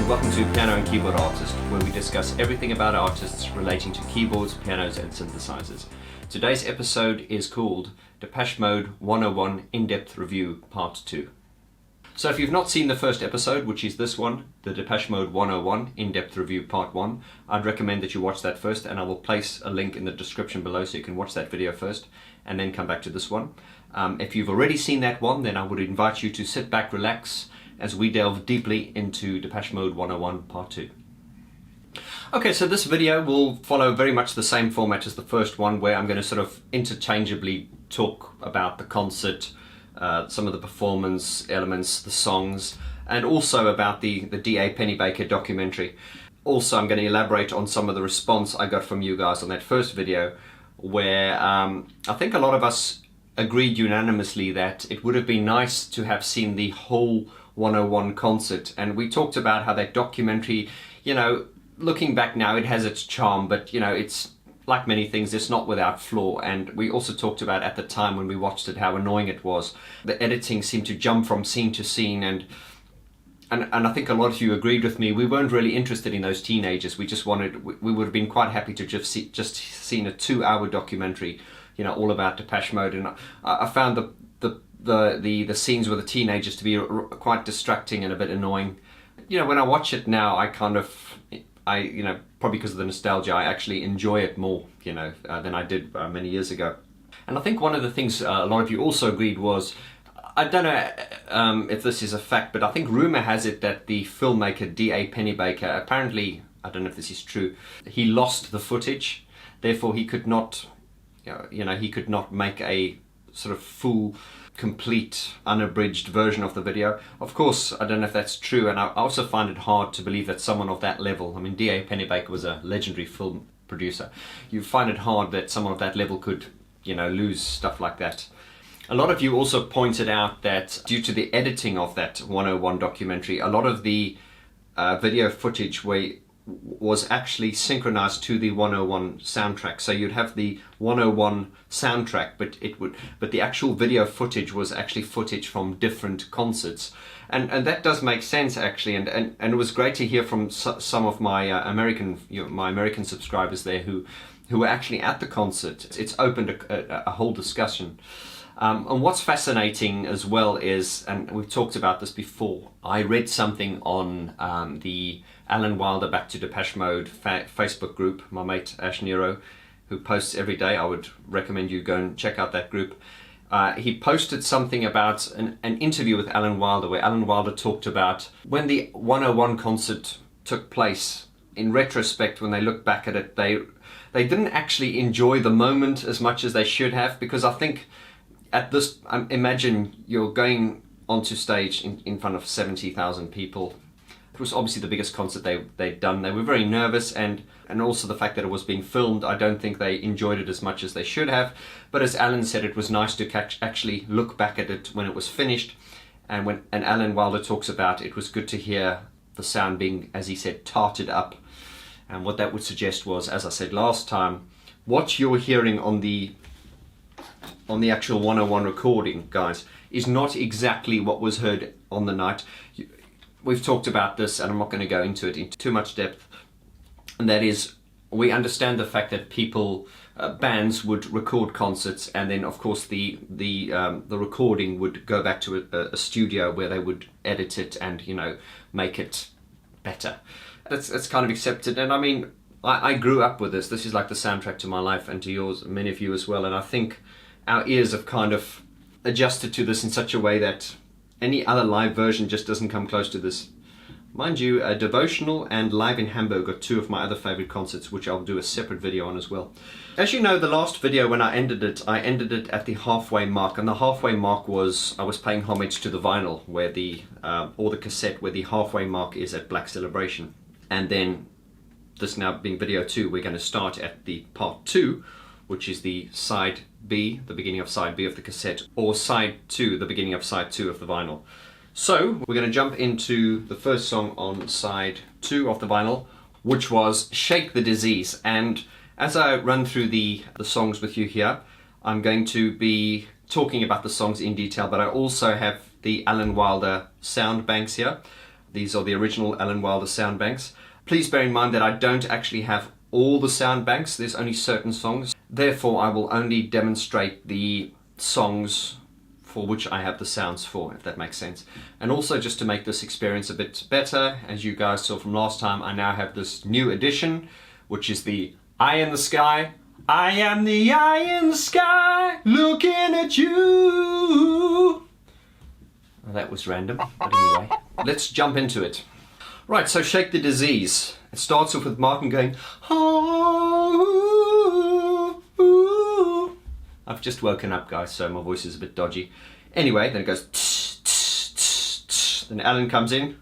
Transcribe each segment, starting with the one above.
and welcome to Piano and Keyboard Artist, where we discuss everything about artists relating to keyboards, pianos and synthesizers. Today's episode is called Depeche Mode 101 In-Depth Review Part 2. So if you've not seen the first episode, which is this one, the Depeche Mode 101 In-Depth Review Part 1, I'd recommend that you watch that first, and I will place a link in the description below so you can watch that video first and then come back to this one. If you've already seen that one, then I would invite you to sit back, relax, as we delve deeply into Depeche Mode 101 Part 2. Okay, so this video will follow very much the same format as the first one, where I'm going to sort of interchangeably talk about the concert, some of the performance elements, the songs, and also about the D.A. Pennebaker documentary. Also, I'm going to elaborate on some of the response I got from you guys on that first video, where I think a lot of us agreed unanimously that it would have been nice to have seen the whole 101 concert, and we talked about how that documentary, you know, looking back now, it has its charm, but you know, it's like many things, it's not without flaw. And we also talked about at the time when we watched it how annoying it was. The editing seemed to jump from scene to scene, and I think a lot of you agreed with me. We weren't really interested in those teenagers. We just wanted, we would have been quite happy to just seen a 2-hour documentary, you know, all about Depeche Mode. And I found the scenes with the teenagers to be quite distracting and a bit annoying. You know, when I watch it now, you know, probably because of the nostalgia, I actually enjoy it more, you know, than I did many years ago. And I think one of the things a lot of you also agreed was, I don't know if this is a fact, but I think rumor has it that the filmmaker D.A. Pennebaker, apparently, I don't know if this is true, he lost the footage, therefore he could not, you know, he could not make a sort of full, complete, unabridged version of the video. Of course, I don't know if that's true, and I also find it hard to believe that someone of that level, I mean, D.A. Pennebaker was a legendary film producer, you find it hard that someone of that level could, you know, lose stuff like that. A lot of you also pointed out that due to the editing of that 101 documentary, a lot of the video footage was actually synchronized to the 101 soundtrack. So you'd have the 101 soundtrack, but the actual video footage was actually footage from different concerts, and that does make sense actually. And it was great to hear from some of my American subscribers there who were actually at the concert. It's opened a whole discussion. And what's fascinating as well is, and we've talked about this before, I read something on the Alan Wilder Back to Depeche Mode Facebook group, my mate Ash Nero, who posts every day. I would recommend you go and check out that group. He posted something about an interview with Alan Wilder, where Alan Wilder talked about when the 101 concert took place. In retrospect, when they look back at it, they didn't actually enjoy the moment as much as they should have, because I think at this, imagine you're going onto stage in front of 70,000 people. It was obviously the biggest concert they'd done. They were very nervous, and also the fact that it was being filmed, I don't think they enjoyed it as much as they should have. But as Alan said, it was nice to actually look back at it when it was finished. And Alan Wilder talks about, it was good to hear the sound being, as he said, tarted up. And what that would suggest was, as I said last time, what you're hearing on the actual 101 recording, guys, is not exactly what was heard on the night. We've talked about this, and I'm not going to go into it in too much depth, and that is, we understand the fact that people, bands would record concerts, and then of course the recording would go back to a studio where they would edit it and, you know, make it better. That's kind of accepted, and I mean, I grew up with this. This is like the soundtrack to my life and to yours, many of you as well, and I think our ears have kind of adjusted to this in such a way that any other live version just doesn't come close to this. Mind you, Devotional and Live in Hamburg are two of my other favorite concerts, which I'll do a separate video on as well. As you know, the last video when I ended it at the halfway mark, and the halfway mark was, I was paying homage to the vinyl, where or the cassette, where the halfway mark is at Black Celebration. And then, this now being video 2, we're going to start at the part 2, which is the side B, the beginning of side B of the cassette, or side 2, the beginning of side 2 of the vinyl. So we're going to jump into the first song on side 2 of the vinyl, which was Shake the Disease. And as I run through the songs with you here, I'm going to be talking about the songs in detail, but I also have the Alan Wilder sound banks here. These are the original Alan Wilder sound banks. Please bear in mind that I don't actually have all the sound banks. There's only certain songs. Therefore, I will only demonstrate the songs for which I have the sounds for, if that makes sense. And also, just to make this experience a bit better, as you guys saw from last time, I now have this new addition, which is the Eye in the Sky. I am the eye in the sky, looking at you. Well, that was random, but anyway, let's jump into it. Right, so Shake the Disease. It starts off with Martin going, oh, ooh. I've just woken up, guys, so my voice is a bit dodgy. Anyway, then it goes, tsh, tsh, tsh, tsh. Then Alan comes in.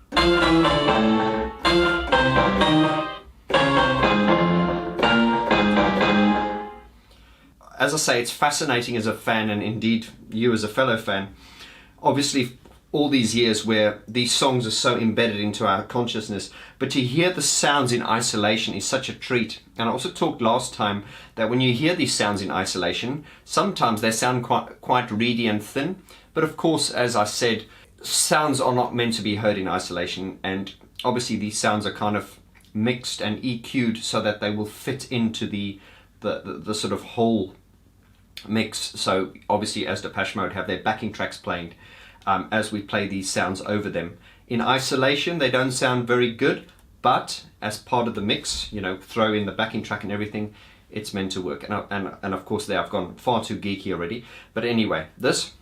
As I say, it's fascinating as a fan, and indeed you as a fellow fan. Obviously, all these years where these songs are so embedded into our consciousness, but to hear the sounds in isolation is such a treat. And I also talked last time that when you hear these sounds in isolation, sometimes they sound quite reedy and thin. But of course, as I said, sounds are not meant to be heard in isolation, and obviously these sounds are kind of mixed and EQ'd so that they will fit into the sort of whole mix. So obviously, as Depeche Mode have their backing tracks playing, as we play these sounds over them. In isolation, they don't sound very good, but as part of the mix, you know, throw in the backing track and everything, it's meant to work. And of course, there I've gone far too geeky already. This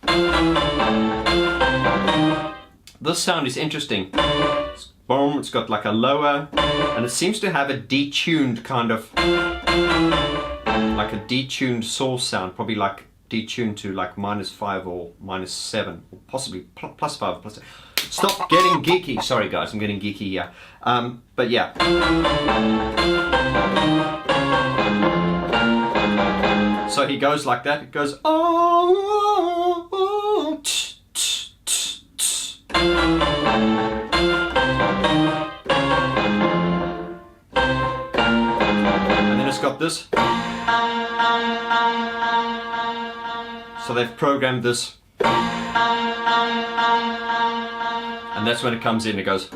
sound is interesting. Boom, it's got like a lower, and it seems to have a detuned kind of, like a detuned source sound, probably like detuned to like -5 or -7, or possibly +5 or +7. Stop getting geeky. Sorry guys, I'm getting geeky here. But yeah. So he goes like that. It goes, oh, oh, tch, tch, tch, tch. And then it's got this. So they've programmed this, and that's when it comes in. It goes.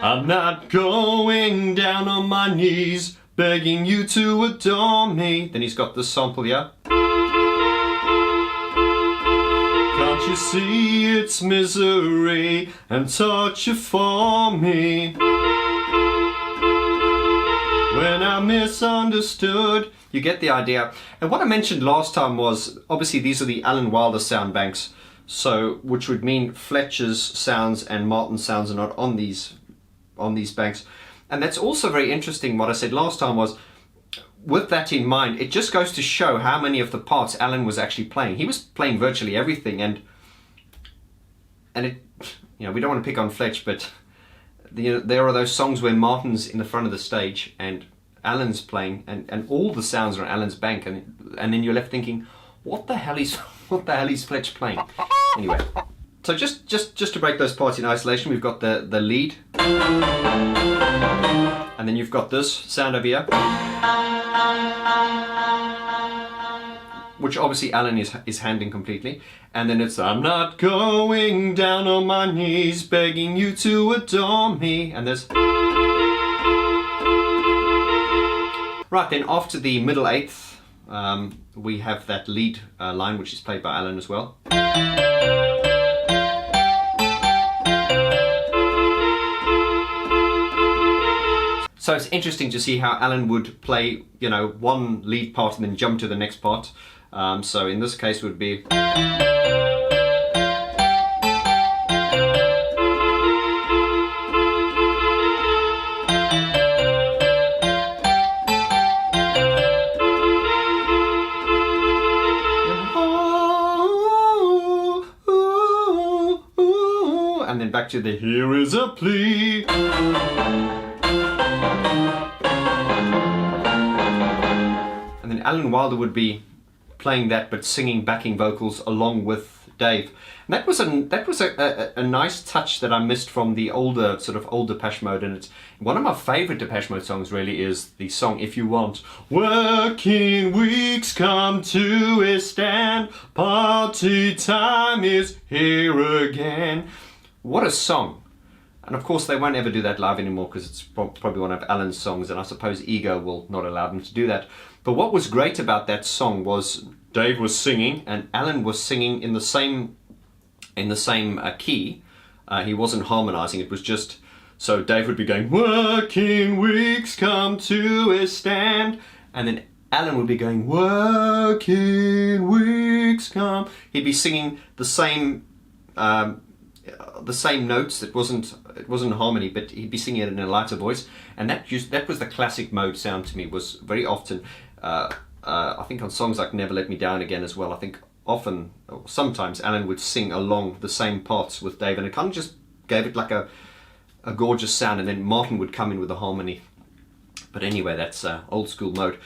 I'm not going down on my knees, begging you to adore me. Then he's got this sample here. Can't you see it's misery and torture for me? When I misunderstood. You get the idea. And what I mentioned last time was, obviously these are the Alan Wilder sound banks, so which would mean Fletcher's sounds and Martin's sounds are not on these banks. And that's also very interesting. What I said last time was, with that in mind, it just goes to show how many of the parts Alan was actually playing. He was playing virtually everything, and it, you know, we don't want to pick on Fletch, but there are those songs where Martin's in the front of the stage and Alan's playing, and all the sounds are on Alan's bank, and then you're left thinking, what the hell is Fletch playing? Anyway, so just to break those parts in isolation, we've got the lead, and then you've got this sound over here, which obviously Alan is handling completely, and then it's I'm not going down on my knees begging you to adore me, and there's right. Then after the middle eighth, we have that lead line, which is played by Alan as well. So it's interesting to see how Alan would play, you know, one lead part and then jump to the next part. So in this case would be. And then back to the Here is a Plea. And then Alan Wilder would be playing that but singing backing vocals along with Dave. And that was a nice touch that I missed from the older Depeche Mode, and it's one of my favorite Depeche Mode songs. Really is the song "If You Want." Working weeks come to a stand, party time is here again. What a song! And of course they won't ever do that live anymore because it's probably one of Alan's songs, and I suppose ego will not allow them to do that. But what was great about that song was Dave was singing and Alan was singing in the same key. He wasn't harmonizing. It was just, so Dave would be going, working weeks come to a stand, and then Alan would be going, working weeks come. He'd be singing the same notes. It wasn't harmony, but he'd be singing it in a lighter voice, and that was the classic Mode sound to me. Was very often, I think on songs like "Never Let Me Down Again" as well. I think often, or sometimes, Alan would sing along the same parts with Dave, and it kind of just gave it like a gorgeous sound, and then Martin would come in with the harmony. But anyway, that's old school Mode.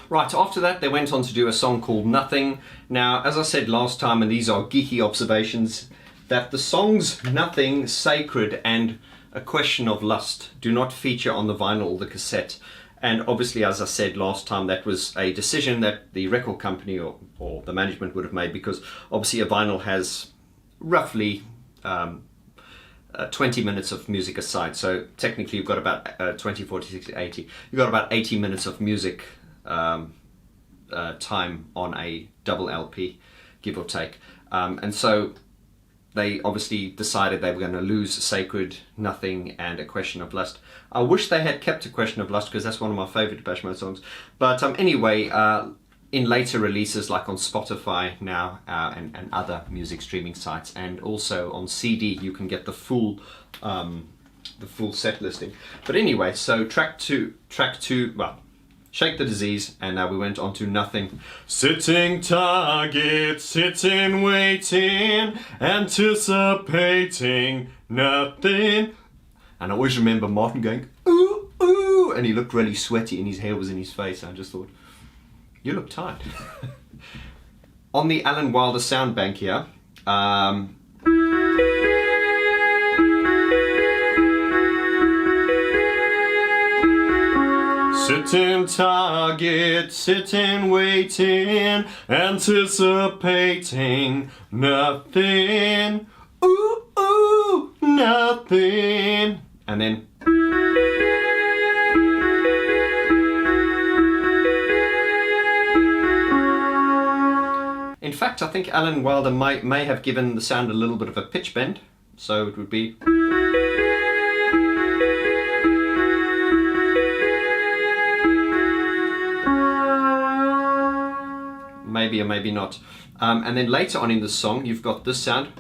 Right, after that they went on to do a song called "Nothing." Now, as I said last time, and these are geeky observations, that the songs "Nothing," "Sacred," and "A Question of Lust" do not feature on the vinyl or the cassette. And obviously, as I said last time, that was a decision that the record company or the management would have made, because obviously a vinyl has roughly 20 minutes of music aside. So technically you've got about 20, 40, 60, 80. You've got about 80 minutes of music time on a double LP, give or take. And so they obviously decided they were going to lose "Sacred," "Nothing," and "A Question of Lust." I wish they had kept "A Question of Lust" because that's one of my favorite Depeche Mode songs. But anyway, in later releases like on Spotify now and other music streaming sites, and also on CD, you can get the full set listing. But anyway, so track two, well, "Shake the Disease," and now we went on to "Nothing." Sitting target, sitting waiting, anticipating nothing. And I always remember Martin going, "Ooh, ooh," and he looked really sweaty and his hair was in his face. I just thought, you look tired. On the Alan Wilder sound bank here, sitting target, sitting waiting, anticipating nothing. Ooh, ooh, nothing. And then in fact, I think Alan Wilder may have given the sound a little bit of a pitch bend, so it would be maybe or maybe not. And then later on in the song, you've got this sound,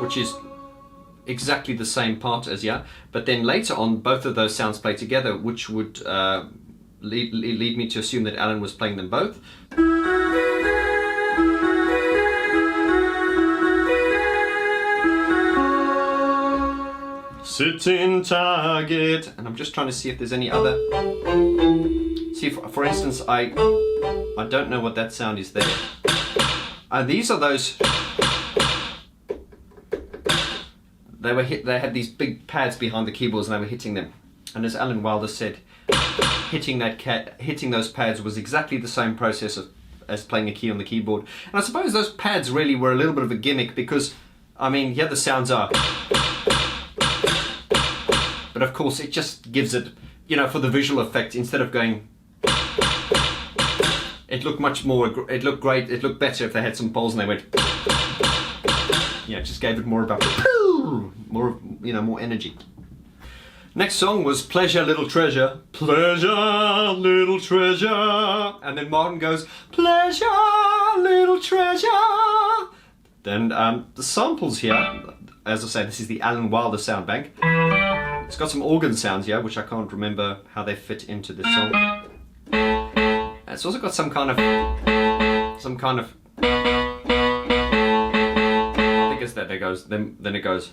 which is exactly the same part as yeah. But then later on, both of those sounds play together, which would lead me to assume that Alan was playing them both. Sitting target, and I'm just trying to see if there's any other. See, for instance, I don't know what that sound is there. These are those. They had these big pads behind the keyboards, and they were hitting them. And as Alan Wilder said, hitting those pads was exactly the same process as playing a key on the keyboard. And I suppose those pads really were a little bit of a gimmick because, I mean, yeah, the sounds are. But of course, it just gives it, you know, for the visual effect, instead of going, it looked much more, it looked great, it looked better if they had some poles and they went, yeah, it just gave it more about, more, you know, more energy. Next song was "Pleasure, Little Treasure." Pleasure, little treasure. And then Martin goes, "Pleasure, little treasure." Then the samples here, as I say, this is the Alan Wilder sound bank. It's got some organ sounds here, which I can't remember how they fit into this song. And it's also got some kind of, I think it's that there goes, then it goes.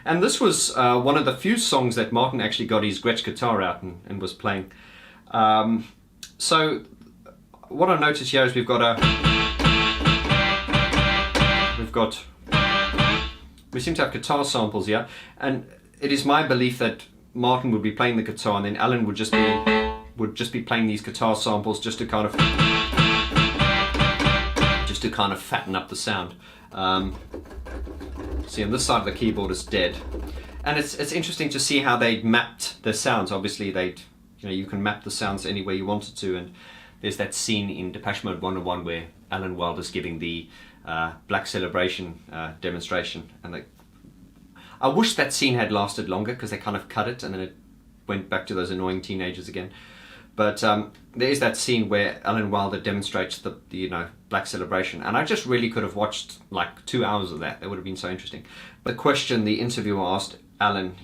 And this was one of the few songs that Martin actually got his Gretsch guitar out and was playing. So what I noticed here is we seem to have guitar samples here, and it is my belief that Martin would be playing the guitar and then Alan would just be playing these guitar samples just to kind of fatten up the sound. See, on this side of the keyboard is dead, and it's interesting to see how they mapped the sounds. Obviously, you can map the sounds any way you wanted to, and there's that scene in Depeche Mode 101 where Alan Wilder's giving the Black Celebration demonstration, and I wish that scene had lasted longer because they kind of cut it and then it went back to those annoying teenagers again. But there is that scene where Alan Wilder demonstrates the Black Celebration, and I just really could have watched like 2 hours of that. That would have been so interesting. The question the interviewer asked Alan,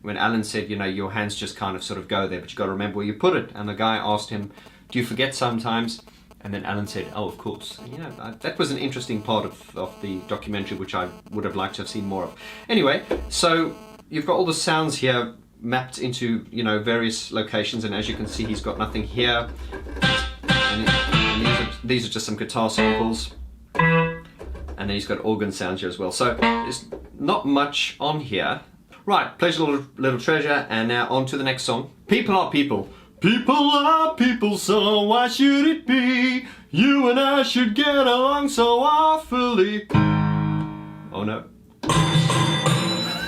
when Alan said, your hands just kind of sort of go there, but you got to remember where you put it. And the guy asked him, do you forget sometimes? And then Alan said, oh, of course. That was an interesting part of the documentary, which I would have liked to have seen more of. Anyway, so you've got all the sounds here mapped into various locations, and as you can see, he's got nothing here. And these are just some guitar samples. And then he's got organ sounds here as well. So there's not much on here. Right, Pleasure Little Treasure, and now on to the next song. People Are People. People are people, so why should it be? You and I should get along so awfully. Oh no.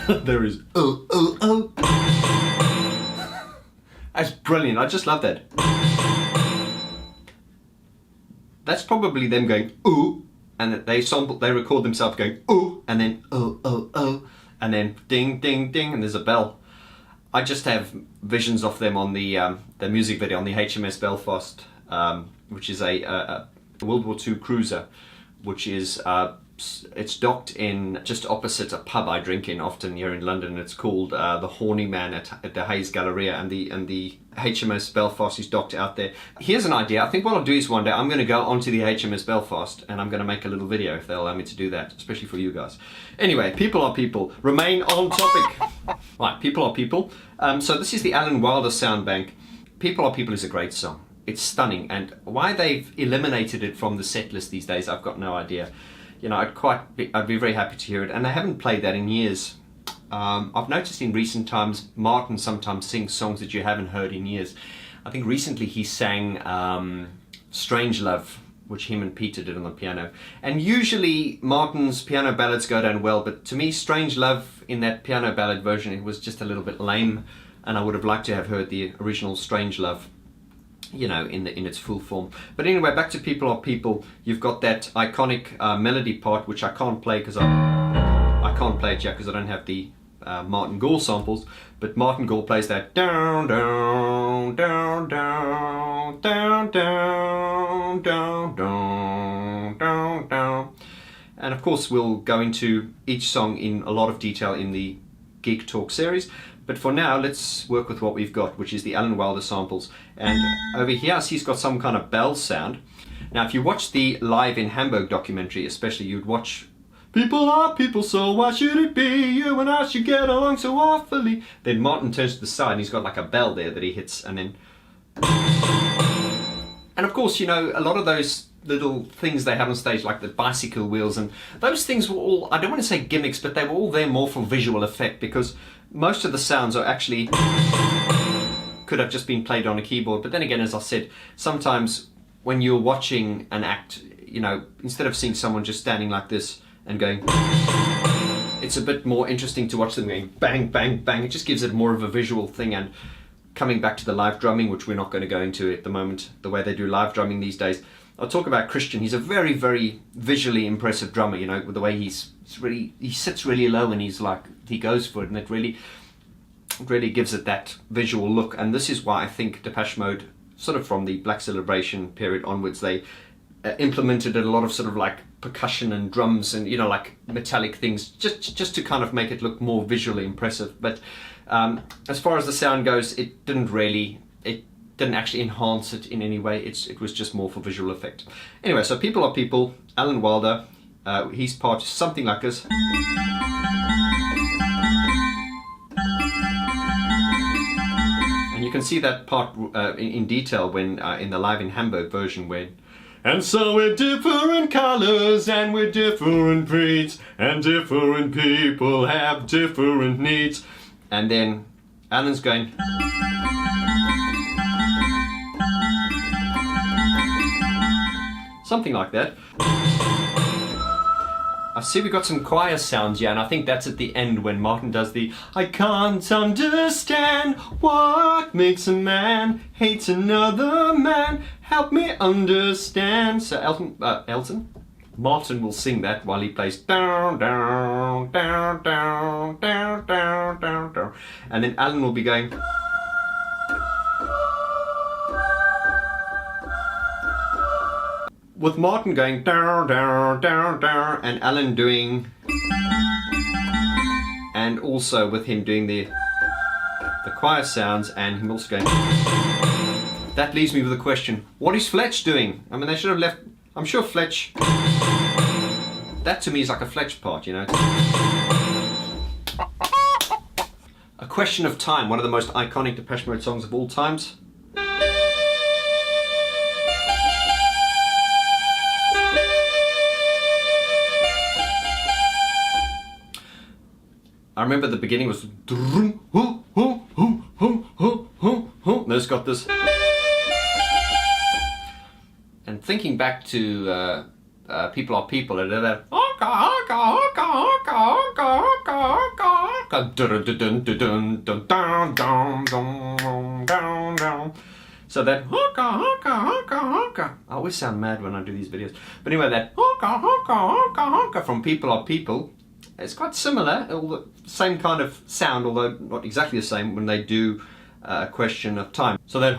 There is oh. That's brilliant, I just love that. That's probably them going ooh, and they record themselves going ooh, and then oh, and then ding, ding, ding, and there's a bell. I just have visions of them on the music video on the HMS Belfast, which is a World War II cruiser, which is it's docked in just opposite a pub I drink in often here in London. It's called the Horny Man at the Hayes Galleria, and the HMS Belfast is docked out there. Here's an idea. I think what I'll do is one day I'm going to go onto the HMS Belfast and I'm going to make a little video if they'll allow me to do that, especially for you guys. Anyway, People Are People. Remain on topic. Right, People Are People. So this is the Alan Wilder sound bank. People Are People is a great song. It's stunning, and why they've eliminated it from the set list these days, I've got no idea. I'd be very happy to hear it, and they haven't played that in years. I've noticed in recent times Martin sometimes sings songs that you haven't heard in years. I think recently he sang Strange Love, which him and Peter did on the piano. And usually Martin's piano ballads go down well, but to me Strange Love in that piano ballad version, it was just a little bit lame, and I would have liked to have heard the original Strange Love, in its full form. But anyway, back to People Are People. You've got that iconic melody part, which I can't play because I can't play it yet because I don't have the Martin Gore samples. But Martin Gore plays that down, down, down, down, down, down, down, down, down, down. And of course, we'll go into each song in a lot of detail in the Geek Talk series. But for now, let's work with what we've got, which is the Alan Wilder samples. And over here, he's got some kind of bell sound. Now, if you watch the Live in Hamburg documentary, especially, you'd watch People Are People, so why should it be? You and I should get along so awfully. Then Martin turns to the side and he's got like a bell there that he hits, and then... And of course, a lot of those little things they have on stage, like the bicycle wheels, and those things were all, I don't want to say gimmicks, but they were all there more for visual effect, because most of the sounds are actually could have just been played on a keyboard. But then again, as I said, sometimes when you're watching an act, instead of seeing someone just standing like this and going, it's a bit more interesting to watch them going bang, bang, bang. It just gives it more of a visual thing. And coming back to the live drumming, which we're not going to go into at the moment, the way they do live drumming these days, I'll talk about Christian. He's a very, very visually impressive drummer, with the way he sits really low and he goes for it, and it really gives it that visual look. And this is why I think Depeche Mode, sort of from the Black Celebration period onwards, they implemented a lot of sort of like percussion and drums and like metallic things, just to kind of make it look more visually impressive. But as far as the sound goes, it didn't actually enhance it in any way. It was just more for visual effect. Anyway, so People Are People, Alan Wilder. his part is something like this. And you can see that part in detail when in the Live in Hamburg version, when and so we're different colors and we're different breeds and different people have different needs. And then Alan's going something like that. I see we got some choir sounds here, and I think that's at the end when Martin does the I can't understand what makes a man hate another man, help me understand. So Martin will sing that while he plays down, down, down, down, down, down, down, down. And then Alan will be going with Martin going down, down, down, down, and Alan doing, and also with him doing the choir sounds, and him also going. That leaves me with a question: what is Fletch doing? I mean, they should have left. I'm sure Fletch. That to me is like a Fletch part, you know. A Question of Time, one of the most iconic Depeche Mode songs of all times. I remember the beginning was and it's got this. And thinking back to People Are People, and that so that I always sound mad when I do these videos. But anyway, that from People Are People. It's quite similar, all the same kind of sound, although not exactly the same when they do A Question of Time. So then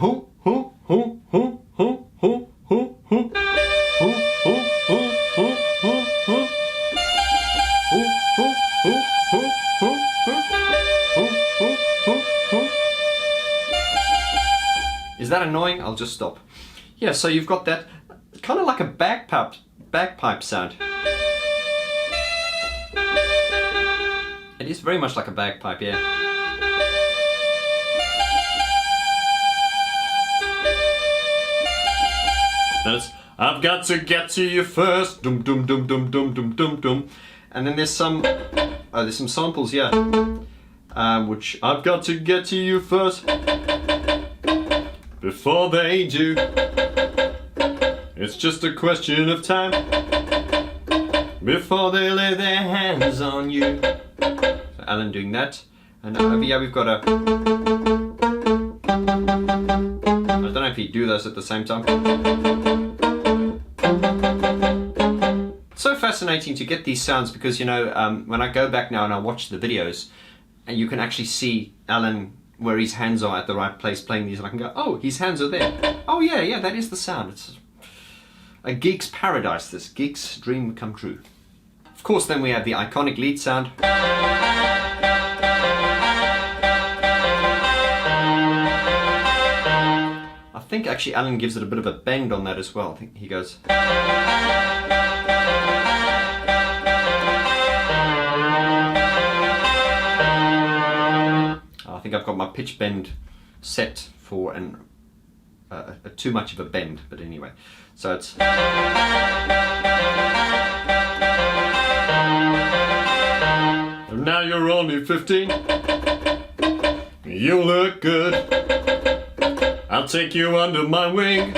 is that annoying? I'll just stop. Yeah, so you've got that kind of like a bagpipe sound. It is very much like a bagpipe, yeah. That's I've got to get to you first, dum dum dum dum dum dum dum dum. And then there's some samples, yeah. Which I've got to get to you first before they do. It's just a question of time before they lay their hands on you. So Alan doing that, and over here we've got a. I don't know if you do those at the same time. It's so fascinating to get these sounds because, you know, when I go back now and I watch the videos, and you can actually see Alan where his hands are at the right place playing these, and I can go, oh, his hands are there. Oh yeah, that is the sound. It's a geek's paradise, this geek's dream come true. Of course, then we have the iconic lead sound. I think actually Alan gives it a bit of a bend on that as well. I think he goes. I think I've got my pitch bend set for too much of a bend, but anyway. So it's. Now you're only 15. You look good. I'll take you under my wing.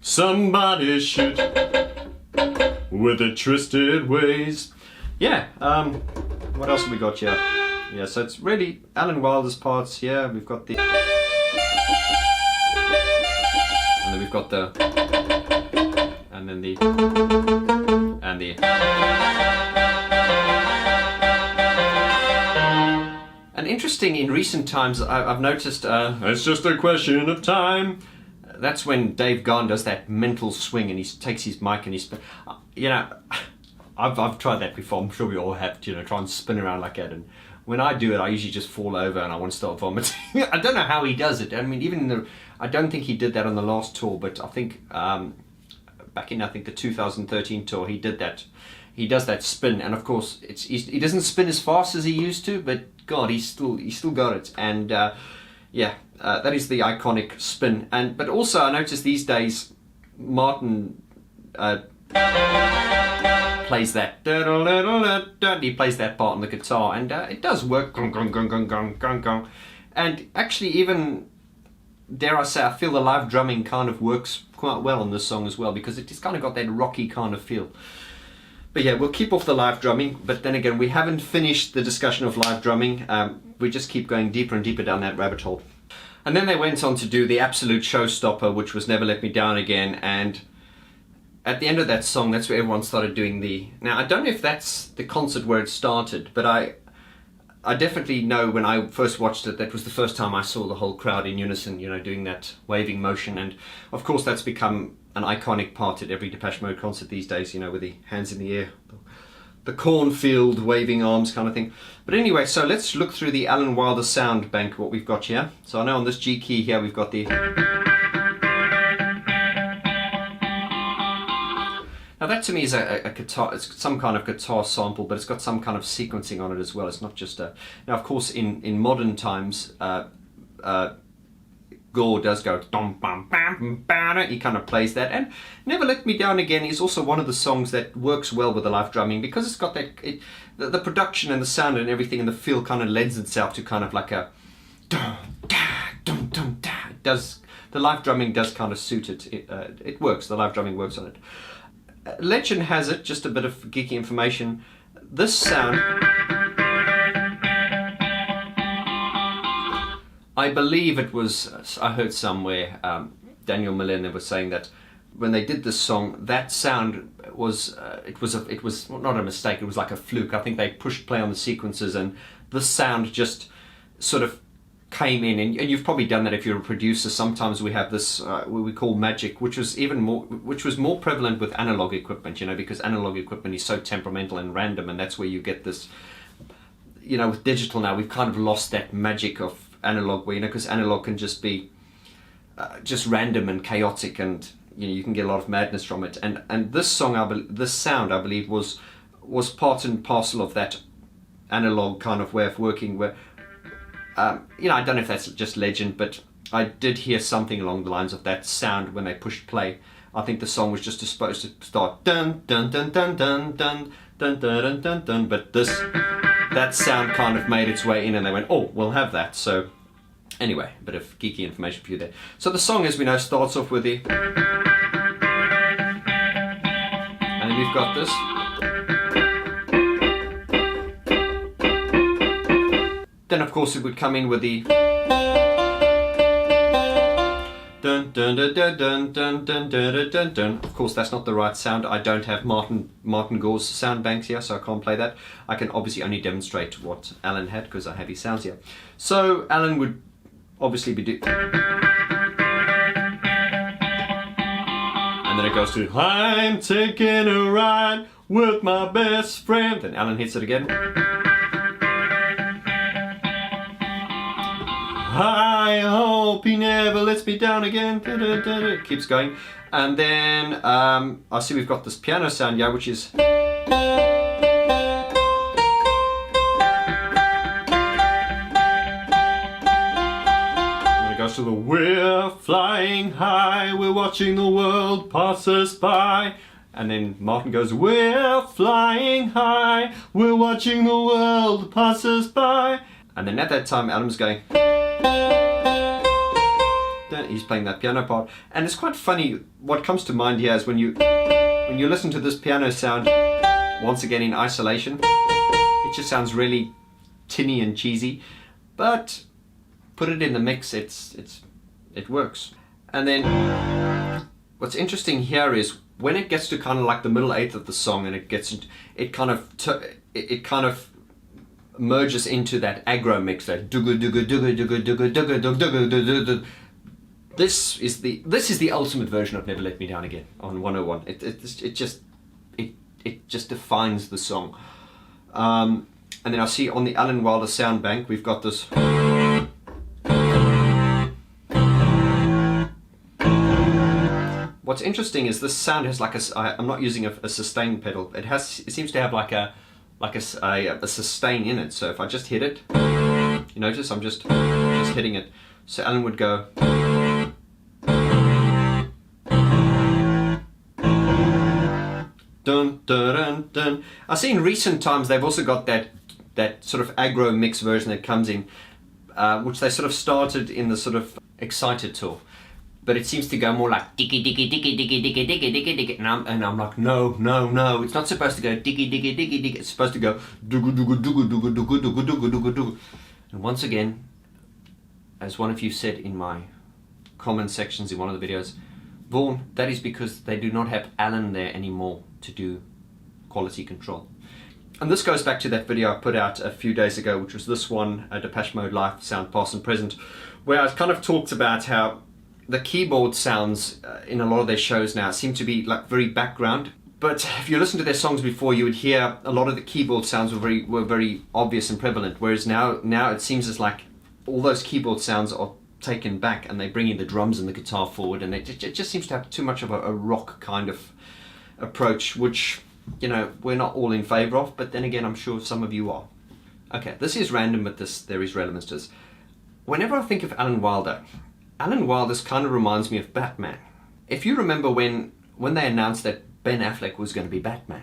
Somebody should with the twisted ways. Yeah, what else have we got here? Yeah, so it's really Alan Wilder's parts here. We've got the. And then we've got the. And then the. And the. And interesting, in recent times, I've noticed, it's just a question of time. That's when Dave Garn does that mental swing and he takes his mic and he's, you know, I've tried that before. I'm sure we all have, you know, try and spin around like that. And when I do it, I usually just fall over and I want to start vomiting. I don't know how he does it. I mean, even I don't think he did that on the last tour, but I think back back in I think the 2013 tour. He did that. He does that spin, and of course he doesn't spin as fast as he used to, but God, he's still got it. And that is the iconic spin. But also I noticed these days Martin plays that. He plays that part on the guitar, and it does work. And actually, even dare I say, I feel the live drumming kind of works quite well on this song as well, because it's kind of got that rocky kind of feel. But yeah, we'll keep off the live drumming, but then again, we haven't finished the discussion of live drumming. We just keep going deeper and deeper down that rabbit hole. And then they went on to do the absolute showstopper, which was Never Let Me Down Again, and at the end of that song, that's where everyone started doing the... Now, I don't know if that's the concert where it started, but I definitely know when I first watched it, that was the first time I saw the whole crowd in unison, doing that waving motion. And of course, that's become an iconic part at every Depeche Mode concert these days, with the hands in the air, the cornfield waving arms kind of thing. But anyway, so let's look through the Alan Wilder sound bank, what we've got here. So I know on this G key here, we've got the... Now that to me is a guitar, it's some kind of guitar sample, but it's got some kind of sequencing on it as well. It's not just a... Now of course in modern times, Gore does go... He kind of plays that. And Never Let Me Down Again is also one of the songs that works well with the live drumming, because it's got that... The production and the sound and everything and the feel kind of lends itself to kind of like a... It does, the live drumming does kind of suit it. It works, the live drumming works on it. Legend has it, just a bit of geeky information, this sound, I believe it was, I heard somewhere, Daniel Millen was saying that when they did this song, that sound was, it was not a mistake, it was like a fluke. I think they pushed play on the sequences and this sound just sort of came in, and you've probably done that if you're a producer. Sometimes we have this what we call magic, which was more prevalent with analog equipment, because analog equipment is so temperamental and random, and that's where you get this, with digital now we've kind of lost that magic of analog, where because analog can just be just random and chaotic, and you can get a lot of madness from it, and this song, this sound I believe was part and parcel of that analog kind of way of working, where I don't know if that's just legend, but I did hear something along the lines of that sound when they pushed play. I think the song was just supposed to start dun dun dun dun dun dun dun dun dun dun, but that sound kind of made its way in, and they went, oh, we'll have that. So anyway, a bit of geeky information for you there. So the song, as we know, starts off with the, and then we've got this. Then of course it would come in with the dun dun dun dun dun dun dun dun dun dun. Of course that's not the right sound. I don't have Martin Gore's sound banks here, so I can't play that. I can obviously only demonstrate what Alan had, because I have his sounds here. So Alan would obviously be and then it goes to I'm taking a ride with my best friend. Then Alan hits it again. I hope he never lets me down again. It keeps going. And then I see we've got this piano sound here, which is... And it goes to the we're flying high, we're watching the world pass us by. And then Martin goes, we're flying high, we're watching the world pass us by. And then at that time Adam's going... He's playing that piano part, and it's quite funny. What comes to mind here is when you listen to this piano sound once again in isolation, it just sounds really tinny and cheesy, but put it in the mix, it works. And then what's interesting here is when it gets to kind of like the middle eighth of the song, and it kind of merges into that aggro mix, that This is the ultimate version of Never Let Me Down Again on 101. It just defines the song. And then I see on the Alan Wilder sound bank we've got this. What's interesting is this sound has like I'm not using a sustain pedal. It seems to have like a sustain in it. So if I just hit it, you notice I'm just hitting it. So Alan would go. Dun, dun, dun, dun. I see in recent times they've also got that sort of aggro mix version that comes in, which they sort of started in the sort of Excited tour. But it seems to go more like diggy diggy diggy diggy diggy diggy diggy diggy, and I'm like, no, it's not supposed to go diggy diggy diggy diggy. It's supposed to go doogu doogu doogu doogu doogu doogu doogu doogu doogu. And once again, as one of you said in my comment sections in one of the videos, Vaughan, that is because they do not have Alan there anymore to do quality control. And this goes back to that video I put out a few days ago, which was this one, Depeche Mode Live Sound Past and Present, where I kind of talked about how the keyboard sounds in a lot of their shows now seem to be like very background. But if you listen to their songs before, you would hear a lot of the keyboard sounds were very obvious and prevalent. Whereas now it seems as like all those keyboard sounds are taken back and they bring in the drums and the guitar forward, and it just seems to have too much of a rock kind of approach, which, you know, we're not all in favor of. But then again, I'm sure some of you are. Okay, this is random, but there is relevance to this. Whenever I think of Alan Wilder kind of reminds me of Batman. If you remember when they announced that Ben Affleck was going to be Batman,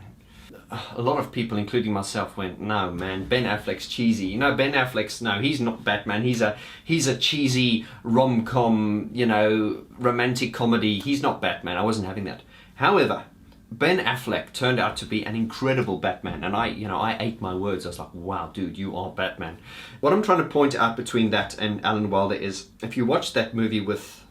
a lot of people, including myself, went, no man, Ben Affleck's cheesy. You know, Ben Affleck's, no, he's not Batman. He's a cheesy rom-com, you know, romantic comedy. He's not Batman. I wasn't having that. However, Ben Affleck turned out to be an incredible Batman, and I ate my words. I was like, wow, dude, you are Batman. What I'm trying to point out between that and Alan Wilder is, if you watch that movie with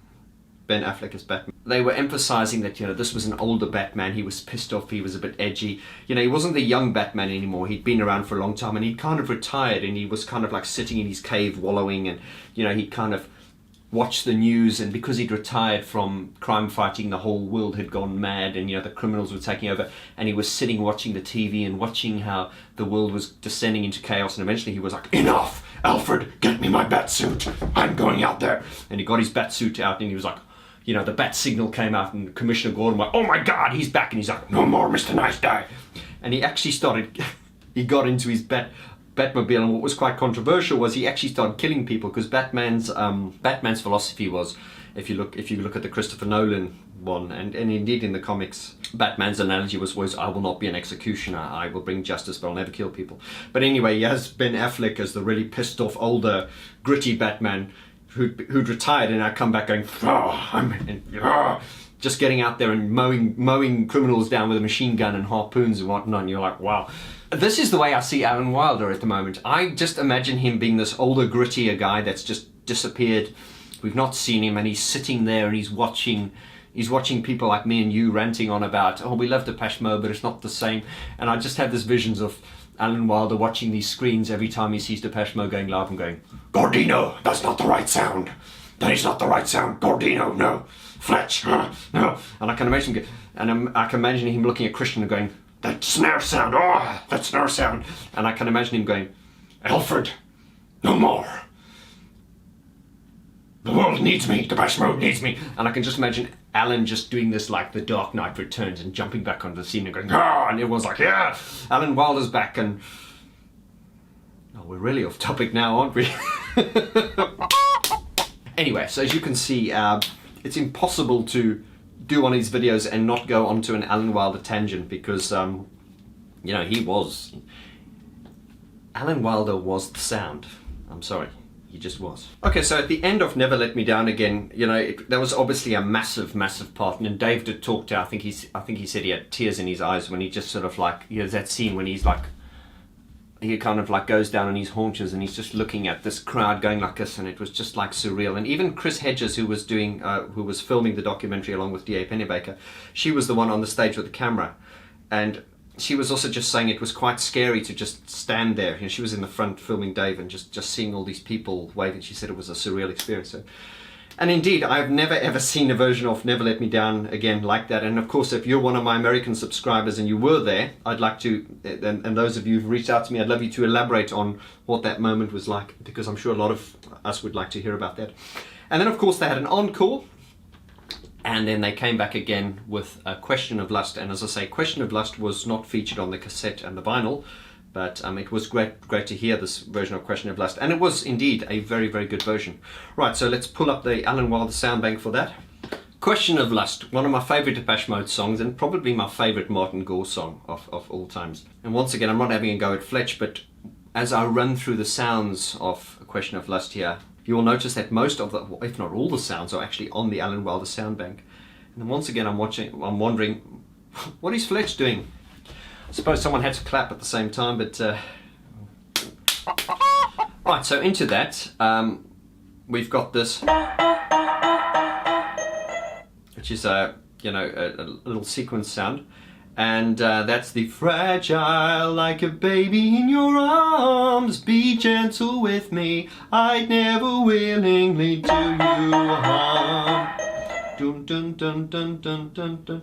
Ben Affleck as Batman, they were emphasizing that, you know, this was an older Batman. He was pissed off. He was a bit edgy. You know, he wasn't the young Batman anymore. He'd been around for a long time, and he'd kind of retired, and he was kind of like sitting in his cave wallowing, and, you know, he'd kind of watch the news, and because he'd retired from crime fighting, the whole world had gone mad, and, you know, the criminals were taking over, and he was sitting watching the TV and watching how the world was descending into chaos, and eventually he was like, enough, Alfred, get me my bat suit, I'm going out there. And he got his bat suit out, and he was like, you know, the bat signal came out, and Commissioner Gordon went, oh my God, he's back, and he's like, no more Mr. Nice Guy. And he actually he got into his Batmobile, and what was quite controversial was he actually started killing people, because Batman's philosophy was, if you look at the Christopher Nolan one, and indeed in the comics, Batman's analogy was always, I will not be an executioner, I will bring justice, but I'll never kill people. But anyway, he has Ben Affleck as the really pissed off, older, gritty Batman who'd retired, and I'd come back going, just getting out there and mowing criminals down with a machine gun and harpoons and whatnot, and you're like, wow. This is the way I see Alan Wilder at the moment. I just imagine him being this older, grittier guy that's just disappeared. We've not seen him, and he's sitting there and he's watching people like me and you ranting on about, oh, we love Depeche Mode, but it's not the same. And I just have this visions of Alan Wilder watching these screens every time he sees Depeche Mode going live and going, Gordino, that's not the right sound. That is not the right sound. Gordino, no. Fletch, no. And I can imagine him looking at Christian and going, that snare sound, that snare sound. And I can imagine him going, Alfred, no more. The world needs me, Depeche Mode needs me. And I can just imagine Alan just doing this like The Dark Knight Returns and jumping back onto the scene and going, and everyone's like, yeah, Alan Wilder's back. And oh, we're really off topic now, aren't we? Anyway, so as you can see, it's impossible to do one of these videos and not go onto an Alan Wilder tangent, because you know, Alan Wilder was the sound. I'm sorry, he just was. Okay, so at the end of Never Let Me Down Again, you know, there was obviously a massive part, and Dave did talk to, I think he said he had tears in his eyes when he just sort of like, you know, that scene when he's like, he kind of like goes down on his haunches and he's just looking at this crowd going like this, and it was just like surreal. And even Chris Hedges, who was filming the documentary along with D.A. Pennebaker, she was the one on the stage with the camera, and she was also just saying it was quite scary to just stand there. You know, she was in the front filming Dave and just seeing all these people waving. She said it was a surreal experience. So, and indeed, I've never ever seen a version of Never Let Me Down Again like that. And of course, if you're one of my American subscribers and you were there, I'd like to, and those of you who've reached out to me, I'd love you to elaborate on what that moment was like, because I'm sure a lot of us would like to hear about that. And then of course they had an encore, And then they came back again with a Question of Lust. And as I say, Question of Lust was not featured on the cassette and the vinyl, but it was great to hear this version of Question of Lust. And it was indeed a very, very good version. Right, so let's pull up the Alan Wilder sound bank for that. Question of Lust, one of my favourite Depeche Mode songs, and probably my favourite Martin Gore song of all times. And once again, I'm not having a go at Fletch, but as I run through the sounds of A Question of Lust here, you will notice that most of the, if not all the sounds, are actually on the Alan Wilder sound bank. And then once again, I'm wondering, what is Fletch doing? I suppose someone had to clap at the same time, but right. So into that, we've got this, which is a little sequence sound. And that's the fragile like a baby in your arms, be gentle with me, I'd never willingly do you harm. Dun dun dun dun dun dun dun.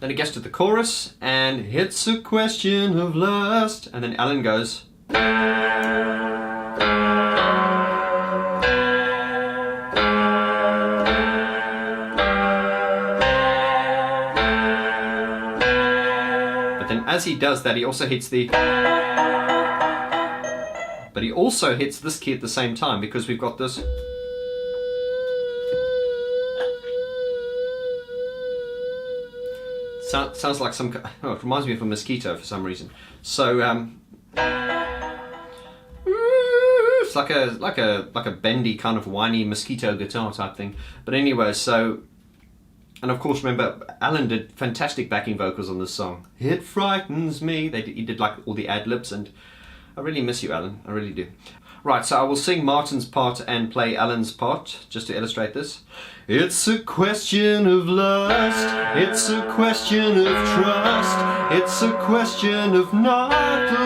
Then it gets to the chorus, and it's a question of lust, and then Alan goes. As he does that, he also hits the, but he also hits this key at the same time, because we've got this. Sounds like some, oh, it reminds me of a mosquito for some reason. So it's like a bendy kind of whiny mosquito guitar type thing. But anyway, so. And of course, remember, Alan did fantastic backing vocals on this song. It frightens me. He did like all the ad-libs, and I really miss you, Alan. I really do. Right, so I will sing Martin's part and play Alan's part, just to illustrate this. It's a question of lust. It's a question of trust. It's a question of not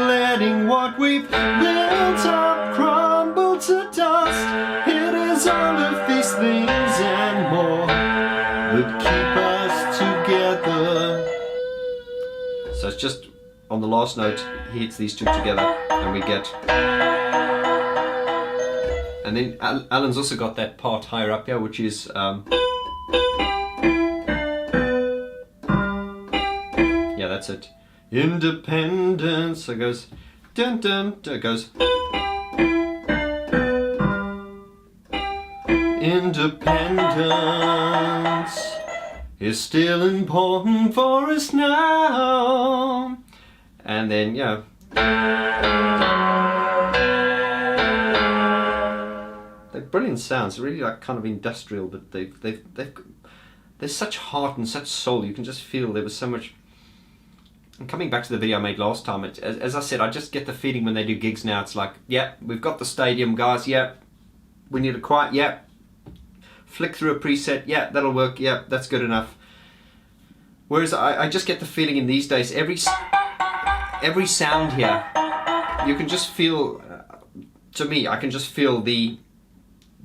letting what we've built up crumble to dust. It is all of these things and more that keep us together. So it's just on the last note, he hits these two together, and we get. And then Alan's also got that part higher up here, which is. Yeah, that's it. Independence. So it goes. Dun dun. It goes. Independence is still important for us now. And then, yeah. They're brilliant sounds, really like kind of industrial, but there's such heart and such soul. You can just feel there was so much. And coming back to the video I made last time, as I said, I just get the feeling when they do gigs now, it's like, yeah, we've got the stadium, guys, yeah. We need a quiet, yeah. Flick through a preset, yeah, that'll work, yeah, that's good enough. Whereas I just get the feeling in these days, every sound here, you can just feel, to me, I can just feel the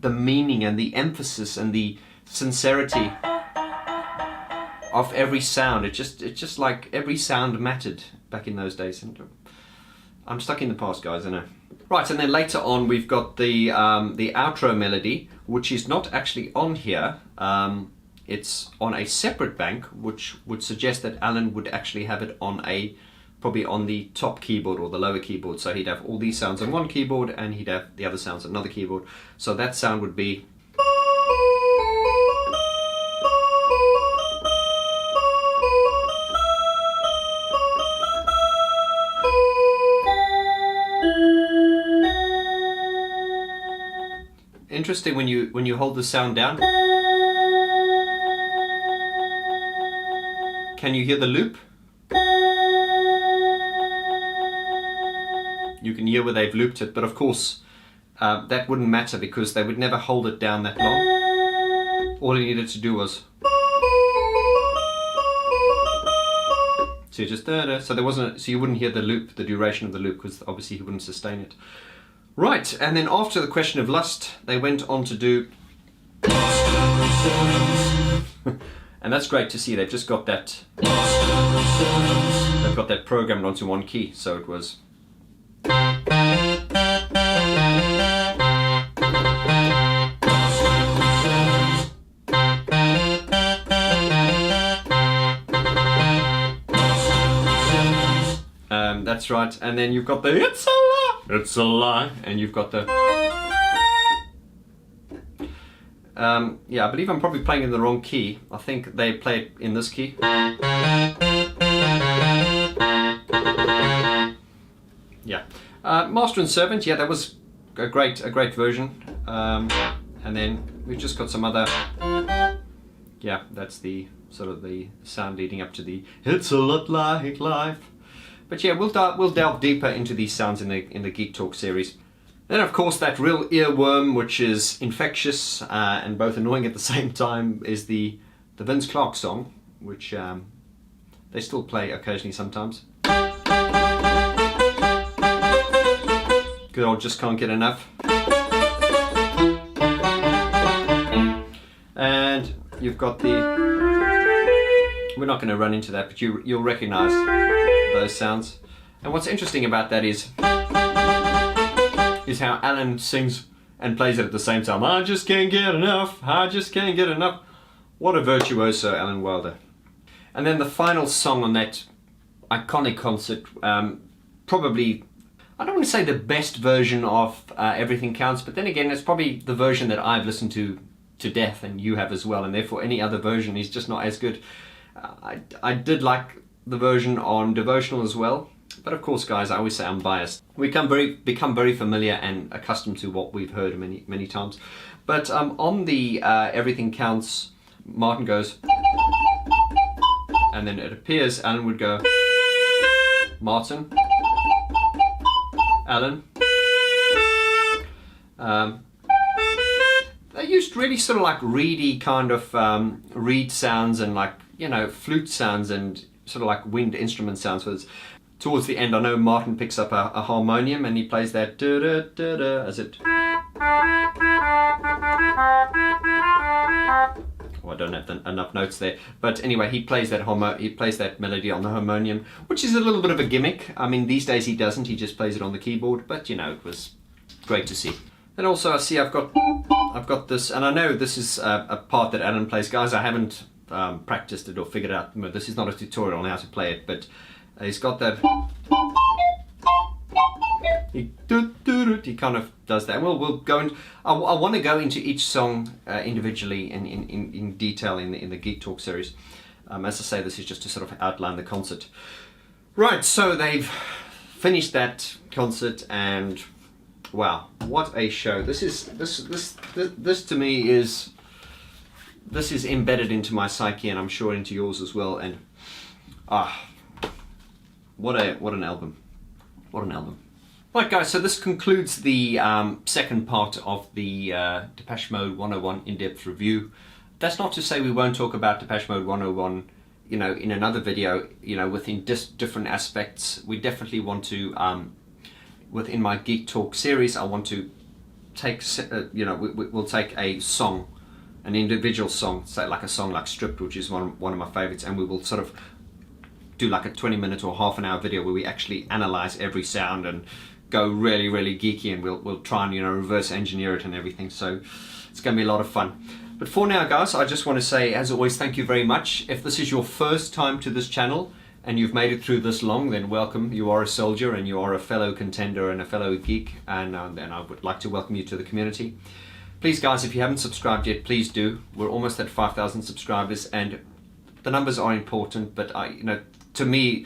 meaning and the emphasis and the sincerity of every sound. It's just like every sound mattered back in those days. And I'm stuck in the past, guys, I know. Right, and then later on we've got the outro melody, which is not actually on here. It's on a separate bank, which would suggest that Alan would actually have it on probably on the top keyboard or the lower keyboard. So he'd have all these sounds on one keyboard, and he'd have the other sounds on another keyboard. So that sound would be. Interesting when you hold the sound down. Can you hear the loop? You can hear where they've looped it, but of course that wouldn't matter because they would never hold it down that long. All he needed to do was. So just so there wasn't, so you wouldn't hear the loop, the duration of the loop, because obviously he wouldn't sustain it. Right, and then after the question of lust, they went on to do. And that's great to see. They've just got that. They've got that programmed onto one key, so it was. That's right. And then you've got the it's a lie, it's a lie, and you've got the. Yeah, I believe I'm probably playing in the wrong key. I think they play it in this key. Yeah, Master and Servant. Yeah, that was a great version. And then we've just got some other. Yeah, that's the sort of the sound leading up to the "It's a Lot Like Life." But yeah, we'll delve deeper into these sounds in the Geek Talk series. Then, of course, that real earworm, which is infectious and both annoying at the same time, is the Vince Clarke song, which they still play occasionally sometimes. Good old Just Can't Get Enough. And you've got the... We're not going to run into that, but you'll recognize those sounds. And what's interesting about that is how Alan sings and plays it at the same time. I just can't get enough, I just can't get enough. What a virtuoso, Alan Wilder. And then the final song on that iconic concert, probably, I don't want to say the best version of Everything Counts, but then again, it's probably the version that I've listened to death, and you have as well, and therefore any other version is just not as good. I did like the version on Devotional as well. But of course, guys, I always say I'm biased. We become very familiar and accustomed to what we've heard many times. But on the Everything Counts, Martin goes, and then it appears Alan would go, Martin, Alan. They used really sort of like reedy kind of reed sounds and like, you know, flute sounds and sort of like wind instrument sounds. So towards the end, I know Martin picks up a harmonium and he plays that da-da-da-da as it... Oh, I don't have enough notes there. But anyway, he plays that melody on the harmonium, which is a little bit of a gimmick. I mean, these days he doesn't. He just plays it on the keyboard. But, you know, it was great to see. And also, I see I've got this, and I know this is a part that Alan plays. Guys, I haven't practiced it or figured out. This is not a tutorial on how to play it, but... he's got that. He kind of does that. Well, we'll go in. I want to go into each song individually in detail in the Geek Talk series. As I say, this is just to sort of outline the concert. Right, so they've finished that concert, and wow, what a show! This to me is embedded into my psyche, and I'm sure into yours as well. And what an album. What an album. Right, guys, so this concludes the second part of the Depeche Mode 101 in-depth review. That's not to say we won't talk about Depeche Mode 101, you know, in another video, you know, within different aspects. We definitely want to, within my Geek Talk series, I want to take, you know, we'll take a song, an individual song, say like a song like Stripped, which is one of my favorites, and we will sort of do like a 20-minute or half an hour video where we actually analyze every sound and go really, really geeky, and we'll try and, you know, reverse engineer it and everything. So it's going to be a lot of fun. But for now, guys, I just want to say, as always, thank you very much. If this is your first time to this channel and you've made it through this long, then welcome. You are a soldier and you are a fellow contender and a fellow geek, and then I would like to welcome you to the community. Please, guys, if you haven't subscribed yet, please do. We're almost at 5,000 subscribers, and the numbers are important, but you know, to me,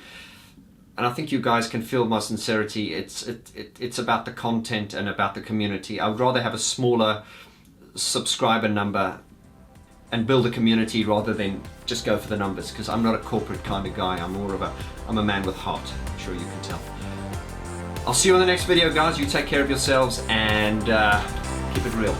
and I think you guys can feel my sincerity, it's about the content and about the community. I would rather have a smaller subscriber number and build a community rather than just go for the numbers, because I'm not a corporate kind of guy. I'm a man with heart. I'm sure you can tell. I'll see you on the next video, guys. You take care of yourselves and keep it real.